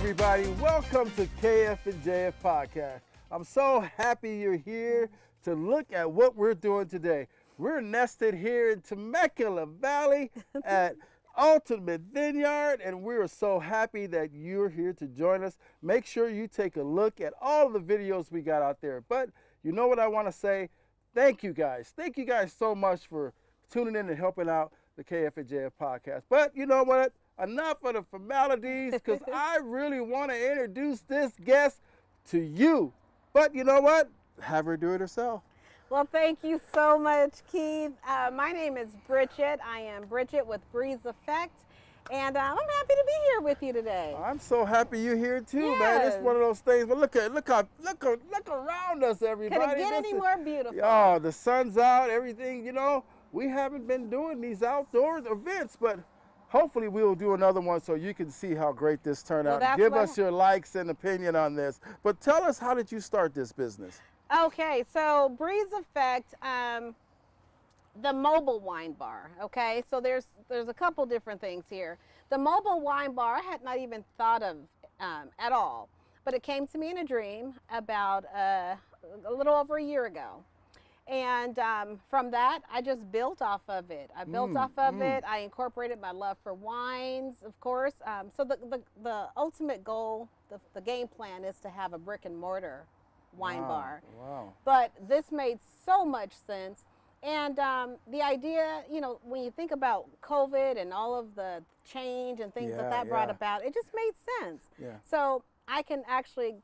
everybody. Welcome to KF&JF Podcast. I'm so happy you're here to look at what we're doing today. We're nested here in Temecula Valley at Ultimate Vineyard, and we're so happy that you're here to join us. Make sure you take a look at all the videos we got out there. But you know what I want to say? Thank you guys. Thank you guys so much for tuning in and helping out the KF&JF Podcast. But you know what? Enough of the formalities, because I really want to introduce this guest to you. But you know what? Have her do it herself. Well, thank you so much, Keith. My name is Bridgette. I am Bridgette with Breezeffect, and I'm happy to be here with you today. I'm so happy you're here too, Yes. man. It's one of those things. But look around us, everybody. Could it get any more beautiful? Oh, the sun's out, everything. You know, we haven't been doing these outdoor events, but hopefully we'll do another one so you can see how great this turned out. Give us your likes and opinion on this. But tell us, how did you start this business? Okay, so Breezeffect, the mobile wine bar. Okay, so there's a couple different things here. The mobile wine bar I had not even thought of at all, but it came to me in a dream about a little over a year ago. And from that, I just built off of it. I built off of it. I incorporated my love for wines, of course. So the ultimate goal, the game plan, is to have a brick and mortar wine bar. Wow. But this made so much sense. And the idea, you know, when you think about COVID and all of the change and things that brought about, it just made sense. Yeah. So I can actually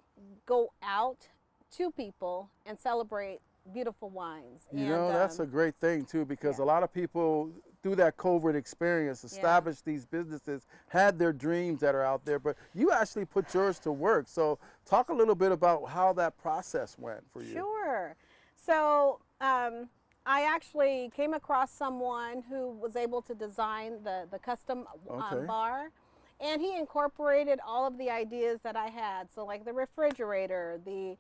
go out to people and celebrate beautiful wines. You know, that's a great thing too, because a lot of people through that COVID experience established these businesses, had their dreams that are out there, but you actually put yours to work. So talk a little bit about how that process went for you. Sure. So I actually came across someone who was able to design the custom bar, and he incorporated all of the ideas that I had. So like the refrigerator, the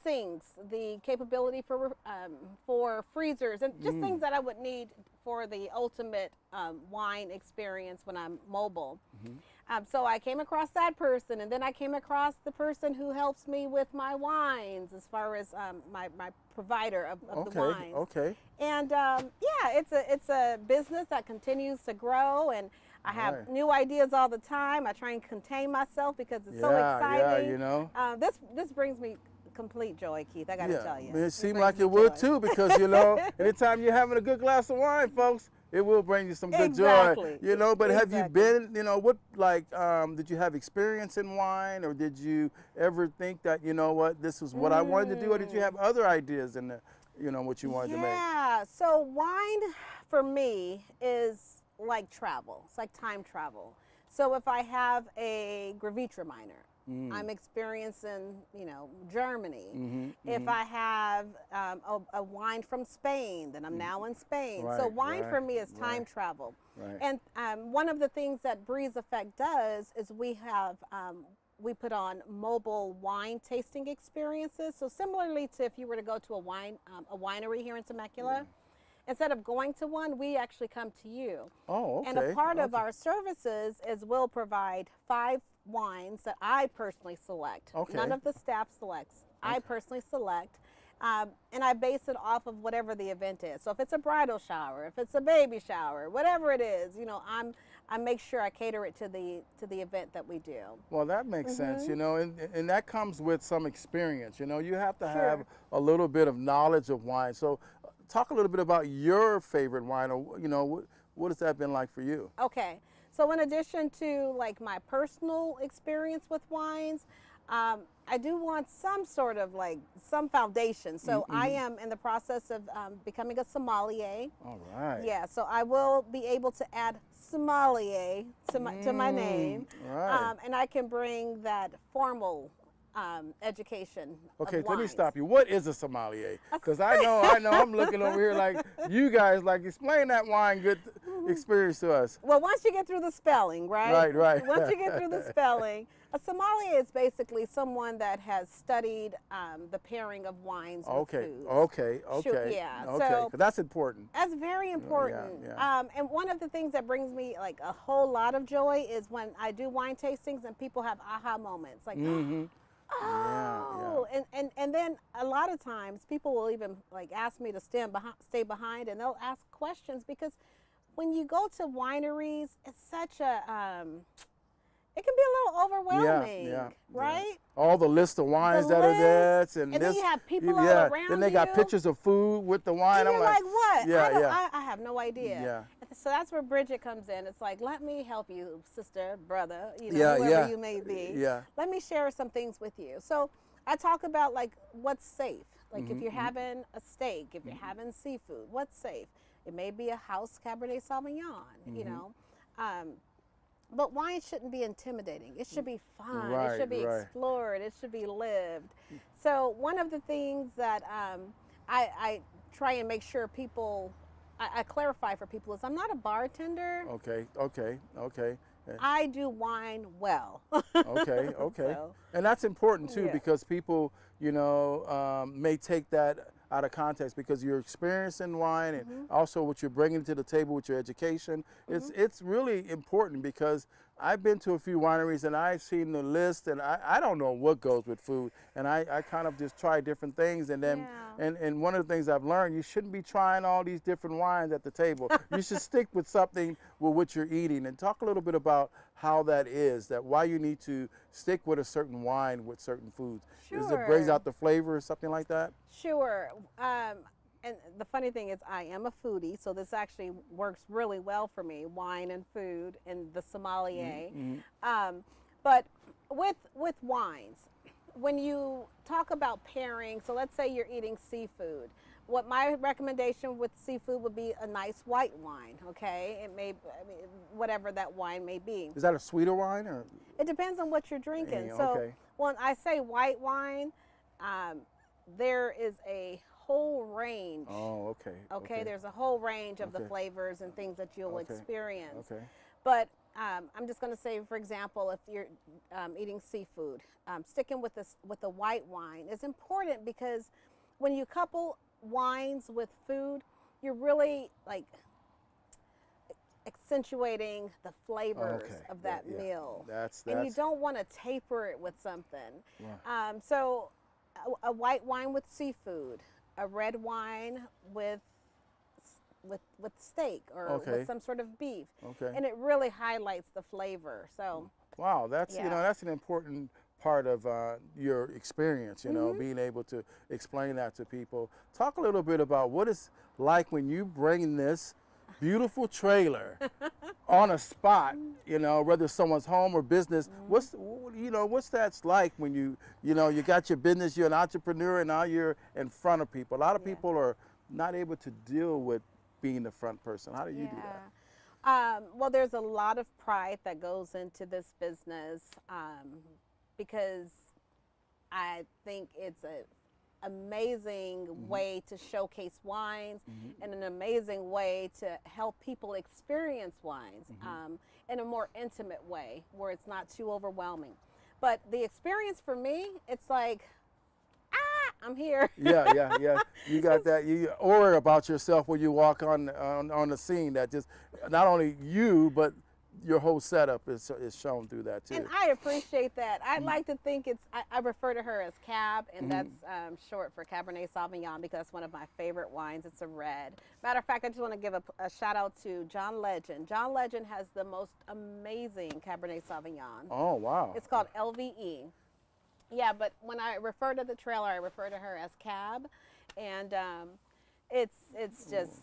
sinks, the capability for freezers, and just things that I would need for the ultimate wine experience when I'm mobile. So I came across that person, and then I came across the person who helps me with my wines, as far as my provider of the wines. And yeah, it's a business that continues to grow, and I have new ideas all the time. I try and contain myself because it's so exciting. Yeah, you know. This brings me complete joy, Keith. I got to tell you. It seemed like it would too, because you know, anytime you're having a good glass of wine, folks, it will bring you some good joy. You know, but have you been, you know, what, like, did you have experience in wine, or did you ever think that, you know what, this was what I wanted to do, or did you have other ideas in the, you know, what you wanted to make? Yeah, so wine for me is like travel. It's like time travel. So if I have a Gewürztraminer, I'm experiencing, you know, Germany. If I have a wine from Spain, then I'm now in Spain. So wine for me is time travel. And one of the things that Breezeffect does is we put on mobile wine tasting experiences. So similarly to if you were to go to a winery here in Temecula, instead of going to one, we actually come to you. Oh, okay. And a part of our services is we'll provide 5 wines that I personally select. None of the staff selects. I personally select. And I base it off of whatever the event is. So if it's a bridal shower, if it's a baby shower, whatever it is, you know, I make sure I cater it to the event that we do. Well, that makes sense, you know, and that comes with some experience. You know, you have to have a little bit of knowledge of wine. So talk a little bit about your favorite wine, or, you know, what has that been like for you? Okay, so in addition to like my personal experience with wines, I do want some sort of like some foundation. So I am in the process of becoming a sommelier. All right. Yeah, so I will be able to add sommelier to my name. Right. And I can bring that formal education. Okay, let me stop you. What is a sommelier? Because I know I'm looking over here like, you guys, like, explain that wine good. experience to us. Well, once you get through the spelling, right? Right, right. Once you get through the spelling, a sommelier is basically someone that has studied the pairing of wines with foods. Okay. Yeah. Okay. So That's important. that's very important. Yeah. And one of the things that brings me like a whole lot of joy is when I do wine tastings and people have aha moments, like, oh, and then a lot of times people will even like ask me to stay behind, and they'll ask questions because when you go to wineries, it's such a it can be a little overwhelming, right? Yeah. All the list of wines that are there, and then you have people all around Then they got pictures of food with the wine. And you're like, what? I have no idea. Yeah. So that's where Bridget comes in. It's like, let me help you, sister, brother, whoever you may be. Yeah. Let me share some things with you. So I talk about like what's safe. Like if you're having a steak, if you're having seafood, what's safe? It may be a house Cabernet Sauvignon, you know. But wine shouldn't be intimidating. It should be fun. Right, it should be explored. It should be lived. So one of the things that I try and make sure people, I clarify for people is I'm not a bartender. Okay. I do wine well. Okay. So, and that's important too because people, may take that out of context because you're experiencing wine and also what you're bringing to the table with your education. It's really important because I've been to a few wineries and I've seen the list and I don't know what goes with food, and I kind of just try different things, and then and one of the things I've learned, you shouldn't be trying all these different wines at the table. You should stick with something with what you're eating, and talk a little bit about how that is, that why you need to stick with a certain wine with certain foods. Sure. Is it brings out the flavor or something like that? Sure. And the funny thing is I am a foodie, so this actually works really well for me, wine and food and the sommelier. But with wines, when you talk about pairing, so let's say you're eating seafood, what my recommendation with seafood would be a nice white wine, okay? It may, whatever that wine may be. Is that a sweeter wine, or? It depends on what you're drinking. Yeah, so when I say white wine, there is a whole range. Oh, okay. There's a whole range of the flavors and things that you'll experience. Okay. But I'm just going to say, for example, if you're eating seafood, sticking with the white wine is important because when you couple wines with food, you're really like accentuating the flavors of that meal. And you don't want to taper it with something. Yeah. So a white wine with seafood, a red wine with steak or with some sort of beef. And it really highlights the flavor. So wow, that's that's an important part of your experience, being able to explain that to people. Talk a little bit about what it's like when you bring this beautiful trailer on a spot, whether it's someone's home or business. What's that's like when you got your business, you're an entrepreneur, and now you're in front of people. A lot of people are not able to deal with being the front person. How do you do that? Well, there's a lot of pride that goes into this business because I think it's an amazing way to showcase wines and an amazing way to help people experience wines in a more intimate way where it's not too overwhelming. But the experience for me, it's like, I'm here. Yeah. You got that. You aura about yourself when you walk on the scene. That just not only you, but your whole setup is shown through that too. And I appreciate that. I like to think I refer to her as Cab, and that's short for Cabernet Sauvignon because that's one of my favorite wines. It's a red. Matter of fact, I just want to give a shout out to John Legend. John Legend has the most amazing Cabernet Sauvignon. Oh, wow. It's called LVE. Yeah, but when I refer to the trailer, I refer to her as Cab, and it's just,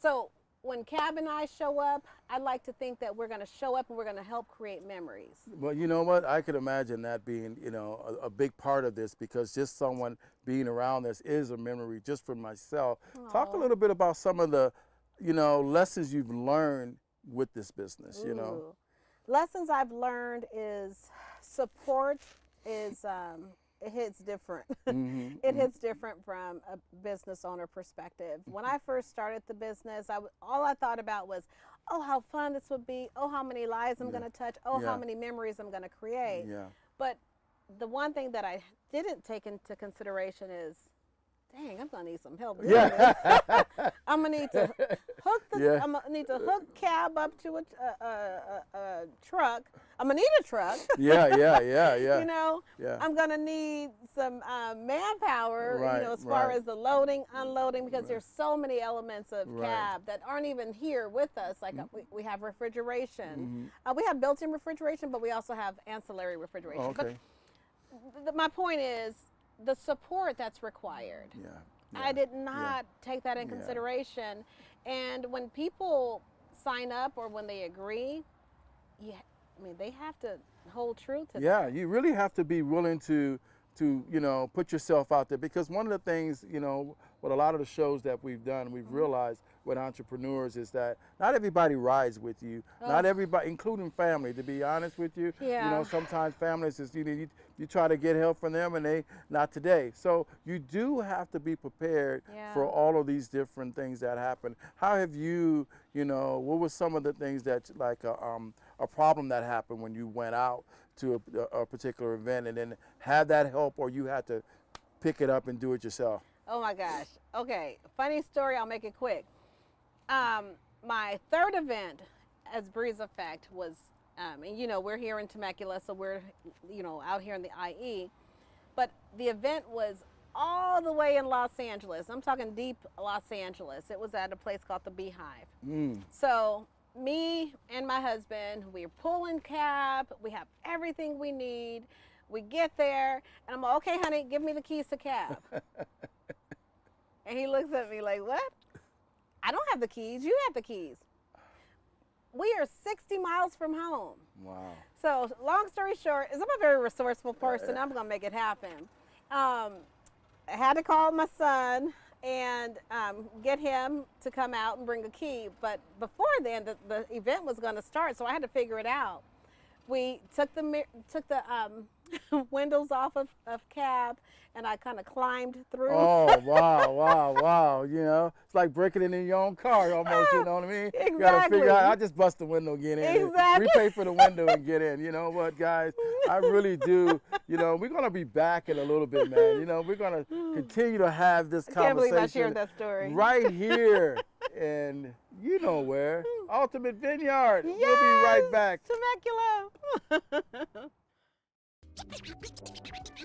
So when Cab and I show up, I like to think that we're going to show up and we're going to help create memories. Well, you know what? I could imagine that being, a big part of this, because just someone being around this is a memory just for myself. Aww. Talk a little bit about some of the, lessons you've learned with this business, Lessons I've learned is support is it hits different. It hits different from a business owner perspective. When I first started the business, all I thought about was, oh, how fun this would be. Oh, how many lives I'm going to touch. Oh, how many memories I'm going to create. But the one thing that I didn't take into consideration is, dang, I'm gonna need some help doing this. I'm gonna need to hook I'm gonna need to hook cab up to a truck. I'm gonna need a truck. You know, I'm gonna need some manpower. You know, as far as the loading, unloading, because there's so many elements of cab that aren't even here with us. Like we have refrigeration. We have built-in refrigeration, but we also have ancillary refrigeration. But my point is, the support that's required. I did not take that in consideration. And when people sign up or when they agree, I mean, they have to hold true to that. You really have to be willing to you know, put yourself out there, because one of the things, you know, with a lot of the shows that we've done, we've realized with entrepreneurs is that not everybody rides with you. Not everybody, including family, to be honest with you. You know, sometimes families is, you try to get help from them and they, not today. So you do have to be prepared for all of these different things that happen. How have you, you know, what were some of the things that, like a problem that happened when you went out to a particular event and then had that help, or you had to pick it up and do it yourself? Oh my gosh. Okay, funny story, I'll make it quick. My third event as Breezeffect was, and you know, we're here in Temecula, so we're, you know, out here in the IE, but the event was all the way in Los Angeles. I'm talking deep Los Angeles. It was at a place called the Beehive. So me and my husband, we're pulling cab, we have everything we need. We get there, and I'm like, okay, honey, give me the keys to cab. And he looks at me like, what? I don't have the keys, you have the keys. We are 60 miles from home. Wow. So long story short, is I'm a very resourceful person. I'm gonna make it happen. I had to call my son and get him to come out and bring a key. But before then, the event was gonna start, so I had to figure it out. We took the windows off of cab, and I kind of climbed through. Oh, wow. You know, it's like breaking it in your own car almost, you know what I mean? Exactly. You got to figure out, I just bust the window and get in. Exactly. We pay for the window and get in. You know what, guys? I really do. You know, we're going to be back in a little bit, man. You know, we're going to continue to have this conversation. I can't believe I shared that story. Right here. And you know where. Ultimate Vineyard. Yes, we'll be right back. Temecula.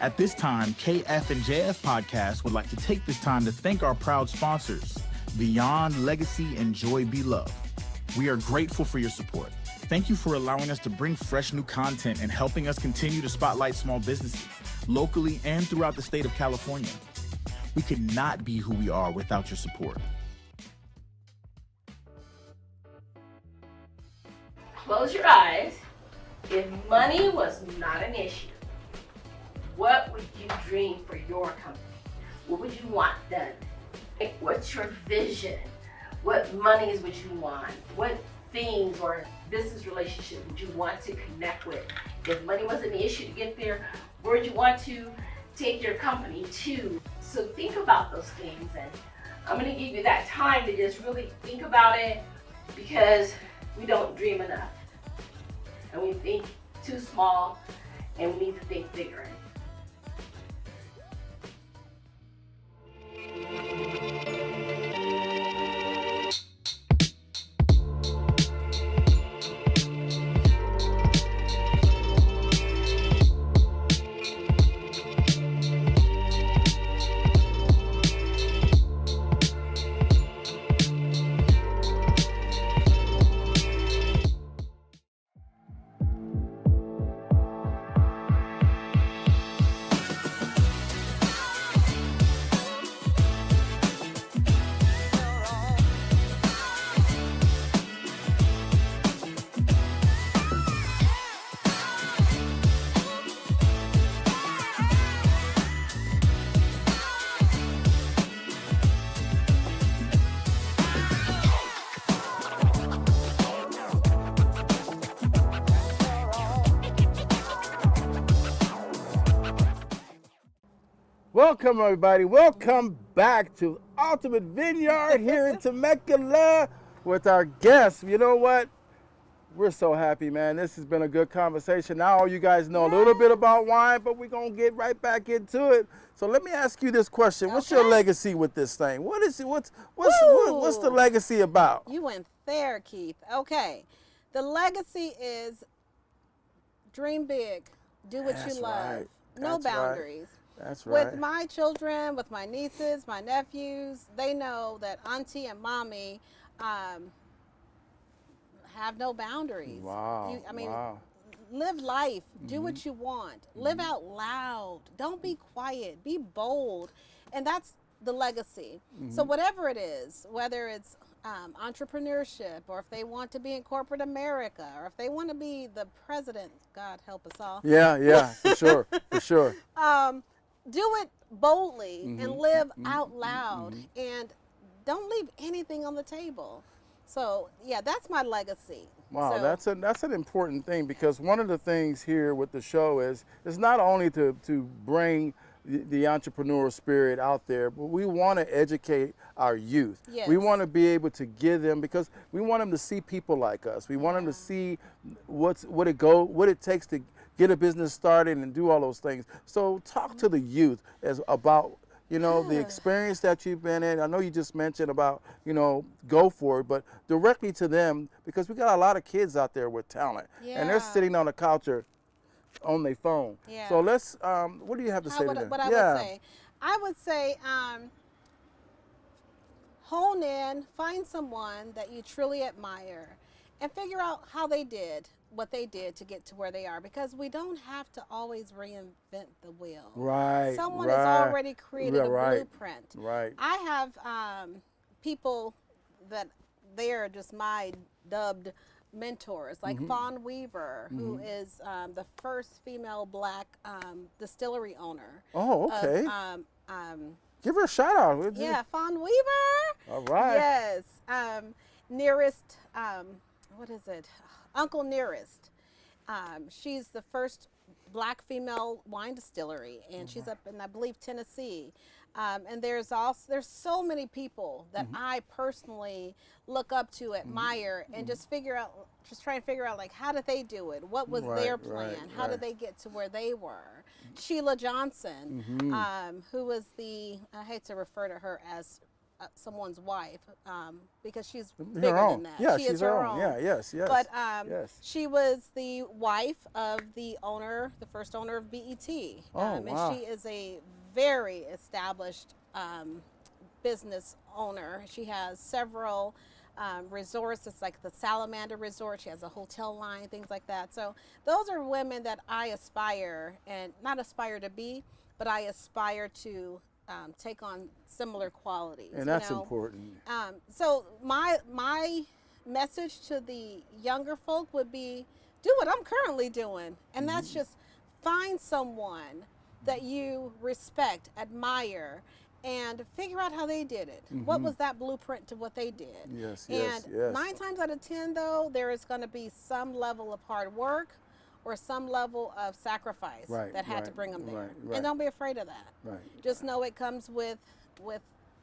At this time, KF&JF Podcast would like to take this time to thank our proud sponsors, Beyond Legacy and Joy Be Love. We are grateful for your support. Thank you for allowing us to bring fresh new content and helping us continue to spotlight small businesses, locally and throughout the state of California. We could not be who we are without your support. Close your eyes. If money was not an issue, what would you dream for your company? What would you want done? What's your vision? What monies would you want? What things or business relationship would you want to connect with? If money wasn't an issue to get there, where would you want to take your company to? So think about those things, and I'm going to give you that time to just really think about it, because we don't dream enough. And we think too small, and we need to think bigger. welcome everybody. Welcome back to Ultimate Vineyard here in Temecula with our guests. You know what? We're so happy, man. This has been a good conversation. Now all you guys know a little bit about wine, but we're going to get right back into it. So let me ask you this question. What's your legacy with this thing? What is it? What's the legacy about? You went there, Keith. Okay. The legacy is dream big. Do what you love. Right. No boundaries. Right. That's right. With my children, with my nieces, my nephews, they know that auntie and mommy have no boundaries. Wow. Live life. Do what you want. Live out loud. Don't be quiet. Be bold. And that's the legacy. So whatever it is, whether it's entrepreneurship, or if they want to be in corporate America, or if they want to be the president, God help us all. Yeah, for sure, for sure. Do it boldly and live out loud, and don't leave anything on the table. So yeah, that's my legacy. Wow, so, that's an important thing, because one of the things here with the show is not only to bring the entrepreneurial spirit out there, but we want to educate our youth. Yes. We want to be able to give them, because we want them to see people like us. We want them to see what it takes to get a business started and do all those things. So talk to the youth about the experience that you've been in. I know you just mentioned about, go for it, but directly to them, because we got a lot of kids out there with talent, and they're sitting on the couch or on their phone. Yeah. So let's, what do you have to say to them? What I would say, hone in, find someone that you truly admire, and figure out how they did what they did to get to where they are, because we don't have to always reinvent the wheel. Right. Someone has already created a blueprint. Right. I have people that they are just my dubbed mentors, like Fawn Weaver, who is the first female black distillery owner. Oh, okay. Give her a shout out, would you? Yeah, Fawn Weaver. All right. Yes. Nearest, what is it? Uncle Nearest. She's the first black female wine distillery, and she's up in, I believe, Tennessee. And there's so many people that I personally look up to, admire, and just try and figure out, like, how did they do it? What was their plan? How did they get to where they were? Sheila Johnson, who was I hate to refer to her as someone's wife, because she's bigger than that. Yeah, she she's is her own. Yeah, yes. But she was the wife of the first owner of BET. And she is a very established business owner. She has several resorts. It's like the Salamander Resort. She has a hotel line, things like that. So those are women that I aspire, and not aspire to be, but I aspire to take on similar qualities. And that's important. So my message to the younger folk would be, do what I'm currently doing, and that's just find someone that you respect, admire, and figure out how they did it. What was that blueprint to what they did? Yes. 9 times out of 10, though, there is going to be some level of hard work or some level of sacrifice that had to bring them there. And don't be afraid of that. Right. Just know it comes with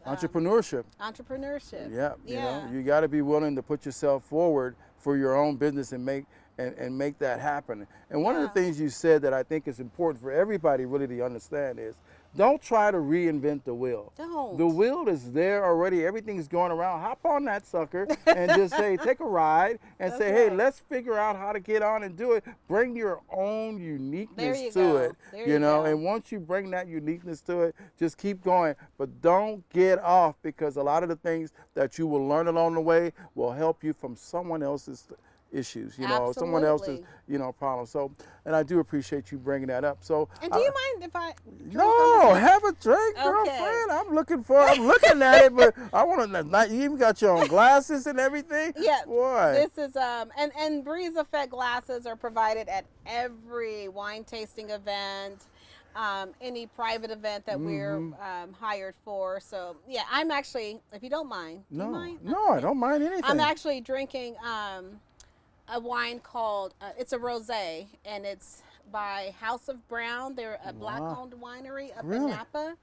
entrepreneurship. Entrepreneurship. Yeah. You got to be willing to put yourself forward for your own business and make that happen. And one of the things you said that I think is important for everybody really to understand is, don't try to reinvent the wheel. Don't. The wheel is there already. Everything's going around. Hop on that sucker and just say, take a ride and say, hey, let's figure out how to get on and do it. Bring your own uniqueness to it. And once you bring that uniqueness to it, just keep going. But don't get off, because a lot of the things that you will learn along the way will help you from someone else's issues, someone else's, problem. So, and I do appreciate you bringing that up. So, and do you mind if I? No, have a drink, girlfriend. I'm looking at it, but I want to. You even got your own glasses and everything. Yeah. Boy. This is and Breezeffect glasses are provided at every wine tasting event. Any private event that we're hired for. So yeah, I'm actually, if you don't mind. Do you mind? No, I don't mind anything. I'm actually drinking a wine called, it's a rosé, and it's by House of Brown. They're a black-owned winery up in Really? Napa.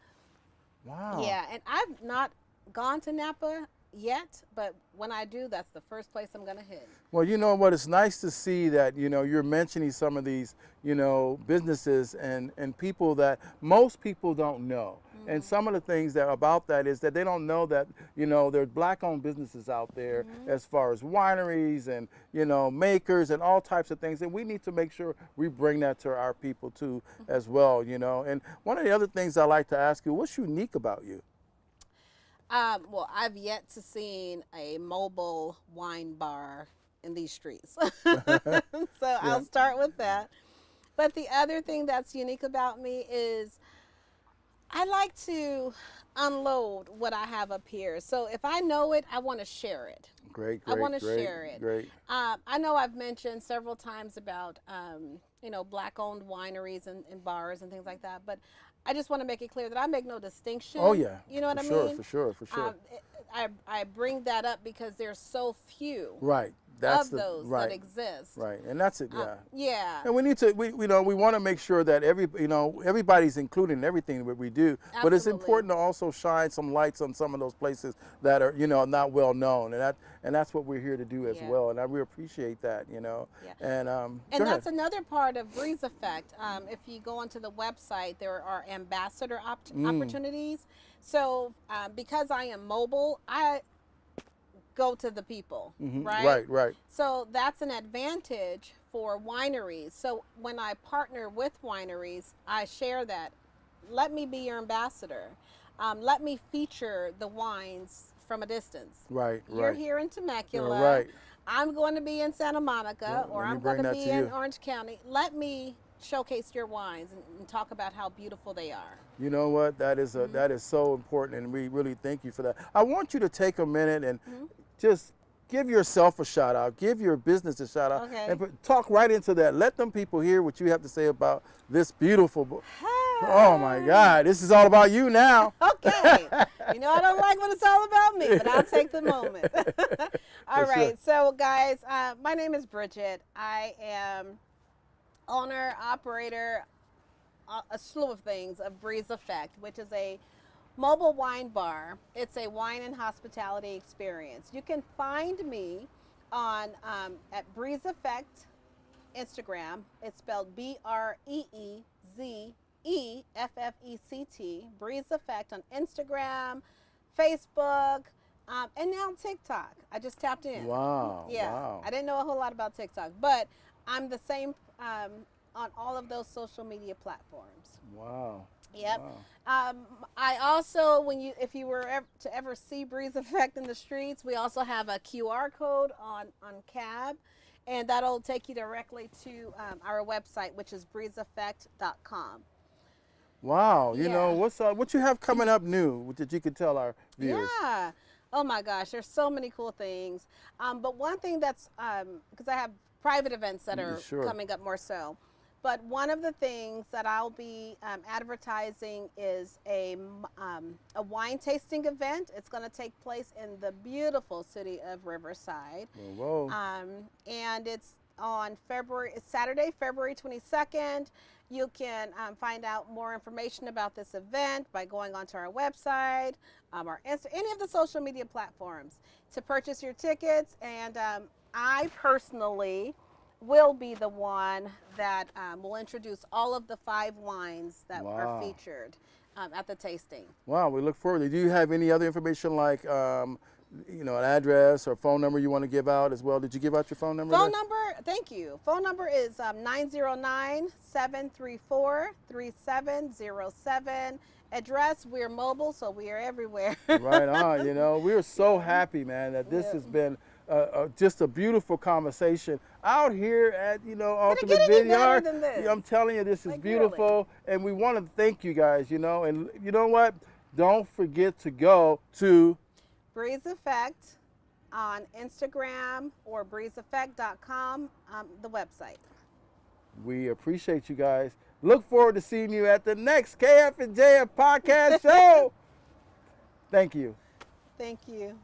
Wow. Yeah, and I've not gone to Napa yet, but when I do, that's the first place I'm going to hit. Well, you know what? It's nice to see that, you're mentioning some of these, businesses and people that most people don't know. And some of the things that about that is that they don't know that, there's black-owned businesses out there as far as wineries and, makers and all types of things. And we need to make sure we bring that to our people too as well, And one of the other things I like to ask you, what's unique about you? Well, I've yet to see a mobile wine bar in these streets. So I'll start with that. But the other thing that's unique about me is I like to unload what I have up here. So if I know it, I want to share it. Great. I want to share it. Great. I know I've mentioned several times about, black-owned wineries and bars and things like that, but I just want to make it clear that I make no distinction. Oh, yeah. You know what I mean? mean? For sure. I bring that up because there's so few. Right. That's of those that exist. Right, and that's it. Yeah. Yeah. And we need to, we want to make sure that everybody's included in everything that we do. Absolutely. But it's important to also shine some lights on some of those places that are, not well known, and that's what we're here to do as well. And we appreciate that, Yeah. And and that's another part of Breezeffect. If you go onto the website, there are ambassador opportunities. So because I am mobile, I go to the people, right? Right. So that's an advantage for wineries. So when I partner with wineries, I share that. Let me be your ambassador. Let me feature the wines from a distance. Right. You're here in Temecula. Right. I'm going to be in Santa Monica, or I'm going to be in Orange County. Let me showcase your wines and talk about how beautiful they are. You know what? That is that is so important, and we really thank you for that. I want you to take a minute and just give yourself a shout out, give your business a shout out, and talk right into that. Let them people hear what you have to say about this beautiful book. Oh my God, this is all about you now. Okay. I don't like when it's all about me, but I'll take the moment. All right. So guys, my name is Bridget. I am owner, operator, a slew of things of Breezeffect, which is a mobile wine bar. It's a wine and hospitality experience. You can find me on at Breezeffect Instagram. It's spelled BREEZEFFECT, Breezeffect on Instagram, Facebook, and now TikTok. I just tapped in. Wow. Yeah. Wow. I didn't know a whole lot about TikTok, but I'm the same on all of those social media platforms. Wow. Yep. Wow. I also, if you were to ever see Breezeffect in the streets, we also have a QR code on cab, and that'll take you directly to our website, which is breezeffect.com. Wow. You know, what you have coming up new that you could tell our viewers? Yeah. Oh my gosh, there's so many cool things. But one thing that's, because I have private events that are coming up more so. But one of the things that I'll be advertising is a wine tasting event. It's going to take place in the beautiful city of Riverside. Whoa. And it's on Saturday, February 22nd. You can find out more information about this event by going onto our website, our any of the social media platforms to purchase your tickets. And I personally will be the one that will introduce all of the 5 wines that are featured at the tasting. Wow, we look forward to it. Do you have any other information like, an address or phone number you want to give out as well? Did you give out your phone number? Phone number, thank you. Phone number is 909-734-3707. Address, we're mobile, so we are everywhere. Right on. We're so happy, man, that this has been just a beautiful conversation out here at Ultimate Vineyard. I'm telling you, this is beautiful, really. And we want to thank you guys. And you know what? Don't forget to go to Breezeffect on Instagram or breezeffect.com, the website. We appreciate you guys. Look forward to seeing you at the next KF&JF podcast show. Thank you. Thank you.